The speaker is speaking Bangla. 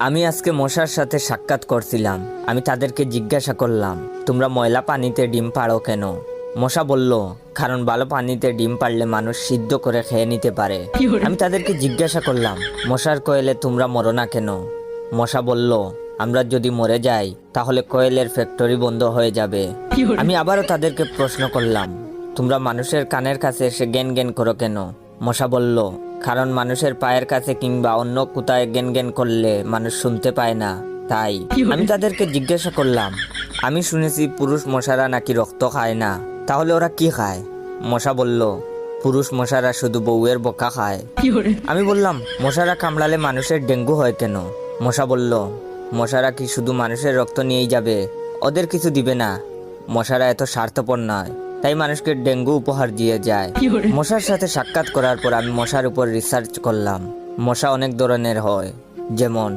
আমি আজকে মশার সাথে সাক্ষাৎ করছিলাম। আমি তাদেরকে জিজ্ঞাসা করলাম, তোমরা ময়লা পানিতে ডিম পাড়ো কেন? মশা বলল, কারণ ভালো পানিতে ডিম পাড়লে মানুষ সিদ্ধ করে খেয়ে নিতে পারে। আমি তাদেরকে জিজ্ঞাসা করলাম, মশার কোয়েলে তোমরা মরো না কেন? মশা বলল, আমরা যদি মরে যাই তাহলে কোয়েলের ফ্যাক্টরি বন্ধ হয়ে যাবে। আমি আবারও তাদেরকে প্রশ্ন করলাম, তোমরা মানুষের কানের কাছে এসে জ্ঞান জ্ঞান করো কেন? মশা বলল, কারণ মানুষের পায়ের কাছে কিংবা অন্য কোথায় জ্ঞান জ্ঞান করলে মানুষ শুনতে পায় না, তাই। আমি তাদেরকে জিজ্ঞাসা করলাম, আমি শুনেছি পুরুষ মশারা নাকি রক্ত খায় না, তাহলে ওরা কি খায়? মশা বলল, পুরুষ মশারা শুধু বউয়ের বোকা খায়। আমি বললাম, মশারা কামড়ালে মানুষের ডেঙ্গু হয় কেন? মশা বলল, মশারা কি শুধু মানুষের রক্ত নিয়েই যাবে? ওদের কিছু দিবে না। মশারা এত স্বার্থপর নয়, তাই মানুষকে ডেঙ্গু উপহার দিয়ে যায়। মশার সাথে সাক্ষাৎ করার পর আমি মশার উপর রিসার্চ করলাম। মশা অনেক ধরনের হয়, যেমন